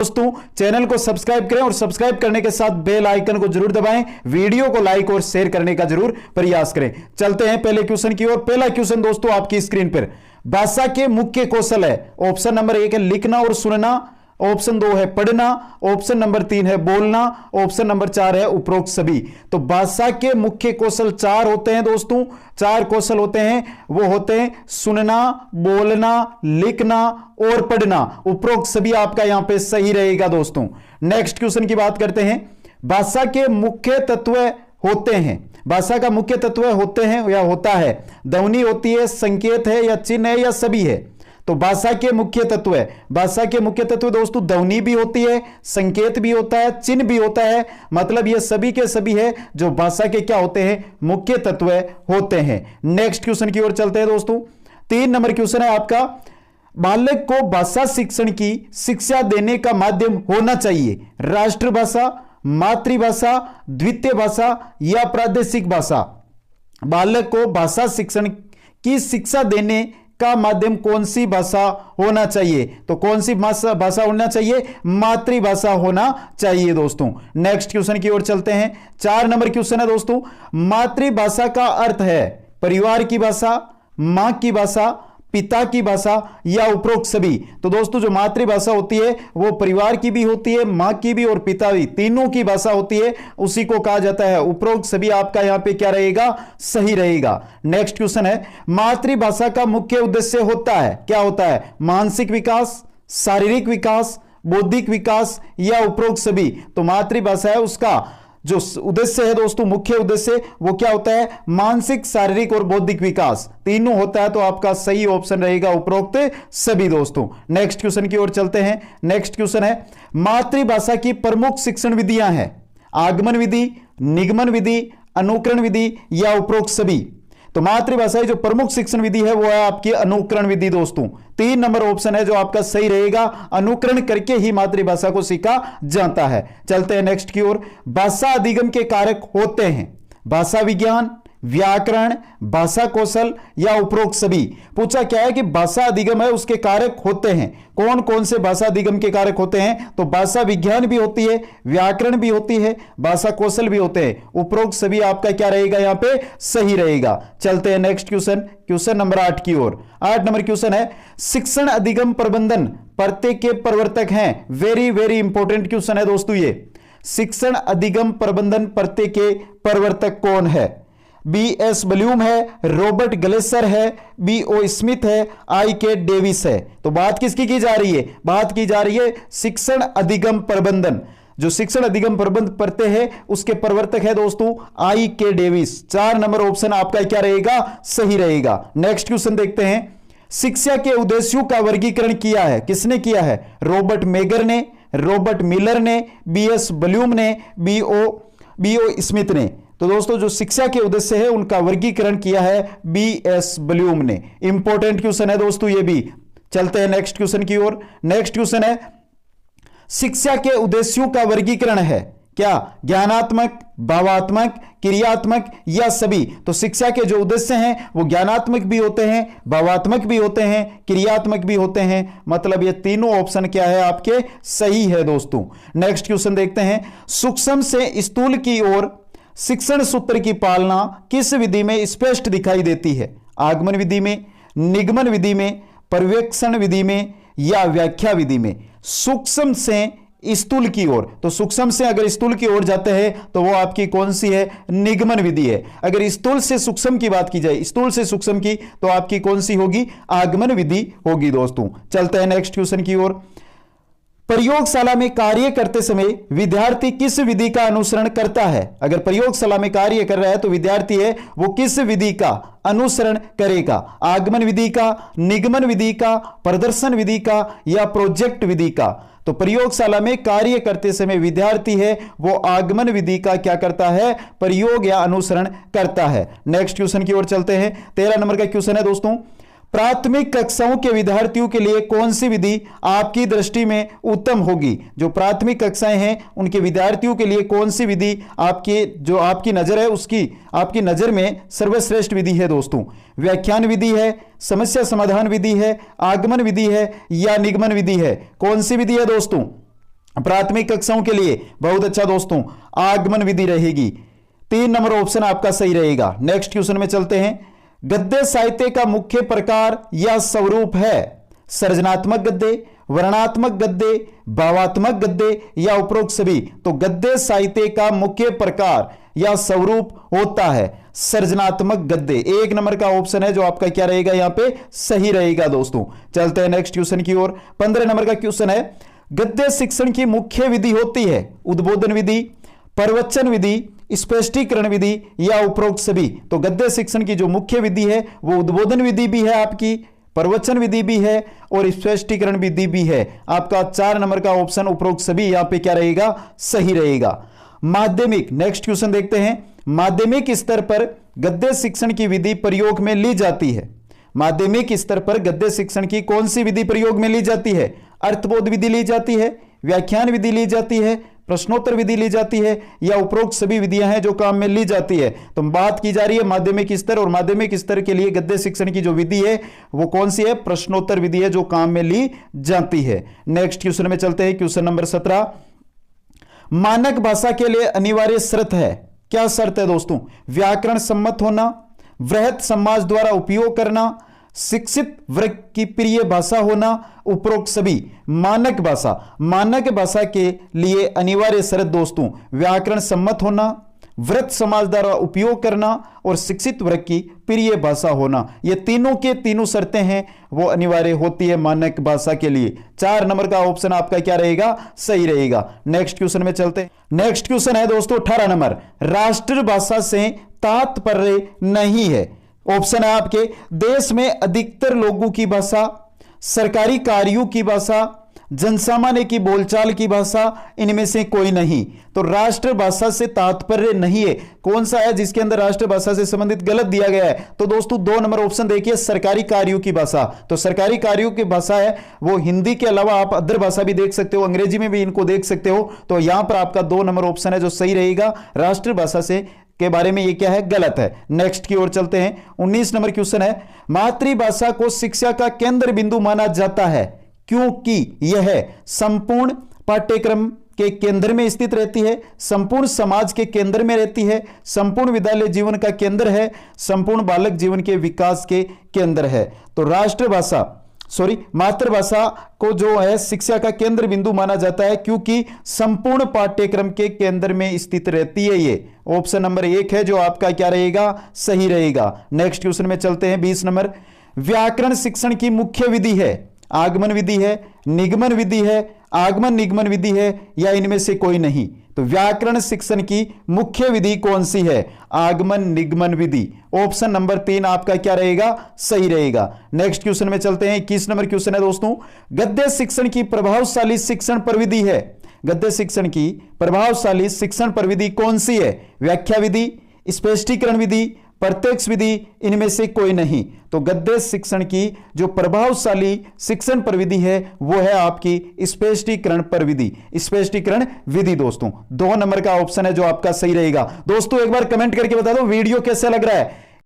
दोस्तों चैनल को सब्सक्राइब करें और सब्सक्राइब करने के साथ बेल आइकन को जरूर दबाएं। वीडियो को लाइक और शेयर करने का जरूर प्रयास करें। चलते हैं पहले क्वेश्चन की ओर। पहला क्वेश्चन दोस्तों आपकी स्क्रीन पर, भाषा के मुख्य कौशल है। ऑप्शन नंबर 1 है लिखना और सुनना, ऑप्शन 2 है पढ़ना, ऑप्शन नंबर 3 है बोलना, ऑप्शन नंबर 4 है उपरोक्त सभी। तो भाषा के मुख्य कौशल 4 होते हैं दोस्तों, 4 कौशल होते हैं। वो होते हैं सुनना, बोलना, लिखना और पढ़ना। उपरोक्त सभी आपका यहां पे सही रहेगा दोस्तों। नेक्स्ट क्वेश्चन की बात करते हैं। भाषा के मुख्य तत्व होते हैं, भाषा का मुख्य तत्व होते हैं या होता है, ध्वनि होती है, संकेत है या चिन्ह है या सभी है। तो भाषा के मुख्य तत्व है, भाषा के मुख्य तत्व दोस्तों ध्वनि भी होती है, संकेत भी होता है, चिन्ह भी होता है। मतलब ये सभी के सभी है जो भाषा के क्या होते हैं, मुख्य तत्व होते हैं। नेक्स्ट क्वेश्चन की ओर चलते हैं दोस्तों। 3 नंबर क्वेश्चन है आपका, बालक को भाषा शिक्षण की शिक्षा देने का माध्यम होना चाहिए राष्ट्रभाषा, मातृभाषा, द्वितीय भाषा या प्रादेशिक भाषा। बालक को भाषा शिक्षण की शिक्षा देने का माध्यम कौन सी भाषा होना चाहिए? तो कौन सी भाषा होना चाहिए? मातृभाषा होना चाहिए दोस्तों। नेक्स्ट क्वेश्चन की ओर चलते हैं। 4 नंबर क्वेश्चन है दोस्तों, मातृभाषा का अर्थ है परिवार की भाषा, मां की भाषा, पिता की भाषा या उपरोक्त सभी। तो दोस्तों जो मातृभाषा होती है वो परिवार की भी होती है, मां की भी और पिता भी, तीनों की भाषा होती है, उसी को कहा जाता है उपरोक्त सभी। आपका यहां पे क्या रहेगा? सही रहेगा। नेक्स्ट क्वेश्चन है, मातृभाषा का मुख्य उद्देश्य होता है, क्या होता है? मानसिक विकास, शारीरिक विकास, बौद्धिक विकास या उपरोक्त सभी। तो मातृभाषा है उसका जो उद्देश्य है दोस्तों, मुख्य उद्देश्य वो क्या होता है? मानसिक, शारीरिक और बौद्धिक विकास, तीनों होता है। तो आपका सही ऑप्शन रहेगा उपरोक्त सभी दोस्तों। नेक्स्ट क्वेश्चन की ओर चलते हैं। नेक्स्ट क्वेश्चन है, मातृभाषा की प्रमुख शिक्षण विधियां हैं आगमन विधि, निगमन विधि, अनुकरण विधि या उपरोक्त सभी। तो मातृभाषा की जो प्रमुख शिक्षण विधि है वो है आपकी अनुकरण विधि दोस्तों। 3 नंबर ऑप्शन है जो आपका सही रहेगा। अनुकरण करके ही मातृभाषा को सीखा जाता है। चलते हैं नेक्स्ट की ओर। भाषा अधिगम के कारक होते हैं भाषा विज्ञान, व्याकरण, भाषा कौशल या उपरोक्त सभी। पूछा क्या है कि भाषा अधिगम है उसके कारक होते हैं। कौन कौन से भाषा अधिगम के कारक होते हैं? तो भाषा विज्ञान भी होती है, व्याकरण भी होती है, भाषा कौशल भी होते हैं। उपरोक्त सभी आपका क्या रहेगा? यहां पे सही रहेगा। चलते हैं नेक्स्ट क्वेश्चन, क्वेश्चन नंबर 8 की ओर। 8 नंबर क्वेश्चन है, शिक्षण अधिगम प्रबंधन प्रत्यय के प्रवर्तक हैं। वेरी वेरी इंपॉर्टेंट क्वेश्चन है दोस्तों ये। शिक्षण अधिगम प्रबंधन प्रत्यय के प्रवर्तक कौन है? B.S. ब्लूम है, रॉबर्ट ग्लेसर है, B.O. स्मिथ है, I.K. डेविस है। तो बात किसकी की जा रही है? बात की जा रही है शिक्षण अधिगम प्रबंधन। जो शिक्षण अधिगम प्रबंध प्रत्यय है उसके प्रवर्तक है दोस्तों I.K. डेविस। 4 नंबर ऑप्शन आपका क्या रहेगा? सही रहेगा। नेक्स्ट क्वेश्चन देखते हैं। शिक्षा के उद्देश्यों का वर्गीकरण किया है, किसने किया है? रॉबर्ट मेगर ने, रॉबर्ट मिलर ने, B.S. ब्लूम ने, B.O. स्मिथ ने। तो दोस्तों जो शिक्षा के उद्देश्य है उनका वर्गीकरण किया है B.S. ब्लूम ने। इंपॉर्टेंट क्वेश्चन है दोस्तों ये भी। चलते हैं नेक्स्ट क्वेश्चन की ओर। नेक्स्ट क्वेश्चन है, शिक्षा के उद्देश्यों का वर्गीकरण है क्या? ज्ञानात्मक, भावात्मक, क्रियात्मक या सभी। तो शिक्षा के जो उद्देश्य हैं वो ज्ञानात्मक भी होते हैं, भावात्मक भी होते हैं, क्रियात्मक भी होते हैं। मतलब ये तीनों ऑप्शन क्या है आपके? सही है दोस्तों। नेक्स्ट क्वेश्चन देखते हैं। सूक्ष्म से स्थूल की ओर शिक्षण सूत्र की पालना किस विधि में स्पष्ट दिखाई देती है? आगमन विधि में, निगमन विधि में, पर्यवेक्षण विधि में या व्याख्या विधि में। सूक्ष्म से स्थूल की ओर, तो सूक्ष्म से अगर स्थूल की ओर जाते हैं तो वो आपकी कौन सी है? निगमन विधि है। अगर स्थूल से सूक्ष्म की बात की जाए, स्थूल से सूक्ष्म की, तो आपकी कौन सी होगी? आगमन विधि होगी दोस्तों। चलते हैं नेक्स्ट क्वेश्चन की ओर। प्रयोगशाला में कार्य करते समय विद्यार्थी किस विधि का अनुसरण करता है? अगर प्रयोगशाला में कार्य कर रहा है तो विद्यार्थी है वो किस विधि का अनुसरण करेगा? आगमन विधि का, निगमन विधि का, प्रदर्शन विधि का या प्रोजेक्ट विधि का। तो प्रयोगशाला में कार्य करते समय विद्यार्थी है वो आगमन विधि का क्या करता है? प्रयोग या अनुसरण करता है। नेक्स्ट क्वेश्चन की ओर चलते हैं। 13 नंबर का क्वेश्चन है दोस्तों, प्राथमिक कक्षाओं के विद्यार्थियों के लिए कौन सी विधि आपकी दृष्टि में उत्तम होगी? जो प्राथमिक कक्षाएं हैं उनके विद्यार्थियों के लिए कौन सी विधि आपकी नजर है उसकी आपकी नजर में सर्वश्रेष्ठ विधि है दोस्तों? व्याख्यान विधि है, समस्या समाधान विधि है, आगमन विधि है या निगमन विधि है? कौन सी विधि है दोस्तों? प्राथमिक कक्षाओं के लिए बहुत अच्छा दोस्तों आगमन विधि रहेगी। 3 नंबर ऑप्शन आपका सही रहेगा। नेक्स्ट क्वेश्चन में चलते हैं। गद्य साहित्य का मुख्य प्रकार या स्वरूप है सृजनात्मक गद्य, वर्णनात्मक गद्य, भावात्मक गद्य या उपरोक्त सभी। तो गद्य साहित्य का मुख्य प्रकार या स्वरूप होता है सृजनात्मक गद्य। 1 नंबर का ऑप्शन है जो आपका क्या रहेगा यहां पे सही रहेगा दोस्तों। चलते हैं नेक्स्ट क्वेश्चन की ओर। 15 नंबर का क्वेश्चन है। गद्य शिक्षण की मुख्य विधि होती है उद्बोधन विधि, प्रवचन विधि, स्पष्टीकरण विधि या उपरोक्त सभी। तो गद्य शिक्षण की जो मुख्य विधि है वो उद्बोधन विधि भी है आपकी, प्रवचन विधि भी है और स्पष्टीकरण विधि भी है। आपका 4 नंबर का ऑप्शन उपरोक्त सभी यहां पे क्या रहेगा सही रहेगा। माध्यमिक, नेक्स्ट क्वेश्चन देखते हैं। माध्यमिक स्तर पर गद्य शिक्षण की विधि प्रयोग में ली जाती है। माध्यमिक स्तर पर गद्य शिक्षण की कौन सी विधि प्रयोग में ली जाती है? अर्थबोध विधि ली जाती है, व्याख्यान विधि ली जाती है, प्रश्नोत्तर विधि ली जाती है या उपरोक्त सभी विधियां हैं जो काम में ली जाती है। तो बात की जा रही है माध्यमिक स्तर, और माध्यमिक स्तर के लिए गद्य शिक्षण की जो विधि है वो कौन सी है? प्रश्नोत्तर विधि है जो काम में ली जाती है। नेक्स्ट क्वेश्चन में चलते हैं। Question number 17। मानक भाषा के लिए अनिवार्य शर्त है। क्या शर्त है दोस्तों? व्याकरण सम्मत होना, वृहत समाज द्वारा उपयोग करना, शिक्षित वर्ग की प्रिय भाषा होना, उपरोक्त सभी। मानक भाषा के लिए अनिवार्य शर्त दोस्तों व्याकरण सम्मत होना, वृहत समाज द्वारा उपयोग करना और शिक्षित वर्ग की प्रिय भाषा होना। ये तीनों के तीनों शर्तें हैं वो अनिवार्य होती है मानक भाषा के लिए। 4 नंबर का ऑप्शन आपका क्या रहेगा? सही रहेगा। नेक्स्ट क्वेश्चन में चलते हैं। नेक्स्ट क्वेश्चन है दोस्तों 18 नंबर। राष्ट्रभाषा से तात्पर्य नहीं है। ऑप्शन है आपके देश में अधिकतर लोगों की भाषा, सरकारी कार्यों की भाषा, जनसामान्य की बोलचाल की भाषा, इनमें से कोई नहीं। तो राष्ट्रभाषा से तात्पर्य नहीं है कौन सा है जिसके अंदर राष्ट्रभाषा से संबंधित गलत दिया गया है? तो दोस्तों 2 नंबर ऑप्शन देखिए, सरकारी कार्यों की भाषा। तो सरकारी कार्यों की भाषा है वो हिंदी के अलावा आप अदर भाषा भी देख सकते हो, अंग्रेजी में भी इनको देख सकते हो। तो यहां पर आपका 2 नंबर ऑप्शन है जो सही रहेगा। राष्ट्रभाषा से के बारे में ये क्या है? गलत है। नेक्स्ट की ओर चलते हैं। 19 नंबर क्वेश्चन है। मातृभाषा को शिक्षा का केंद्र बिंदु माना जाता है क्योंकि यह संपूर्ण पाठ्यक्रम के केंद्र में स्थित रहती है, संपूर्ण समाज के केंद्र में रहती है, संपूर्ण विद्यालय जीवन का केंद्र है, संपूर्ण बालक जीवन के विकास के केंद्र है। तो मातृभाषा को जो है शिक्षा का केंद्र बिंदु माना जाता है क्योंकि संपूर्ण पाठ्यक्रम के केंद्र में स्थित रहती है। ये ऑप्शन नंबर 1 है जो आपका क्या रहेगा? सही रहेगा। नेक्स्ट क्वेश्चन में चलते हैं। 20 नंबर। व्याकरण शिक्षण की मुख्य विधि है आगमन विधि है, निगमन विधि है, आगमन निगमन विधि है या इनमें से कोई नहीं। तो व्याकरण शिक्षण की मुख्य विधि कौन सी है? आगमन निगमन विधि। ऑप्शन नंबर 3 आपका क्या रहेगा? सही रहेगा। नेक्स्ट क्वेश्चन में चलते हैं। 21 नंबर क्वेश्चन है दोस्तों। गद्य शिक्षण की प्रभावशाली शिक्षण प्रविधि है। गद्य शिक्षण की प्रभावशाली शिक्षण प्रविधि कौन सी है? व्याख्या विधि, स्पष्टीकरण विधि, प्रत्यक्ष विधि, इनमें से कोई नहीं। तो गद्य शिक्षण की जो प्रभावशाली शिक्षण प्रविधि है वो है आपकी स्पष्टीकरण प्रविधि, स्पष्टीकरण विधि दोस्तों। 2 नंबर का ऑप्शन है जो आपका सही रहेगा। दोस्तों एक बार कमेंट करके बता दो वीडियो कैसा लग रहा है।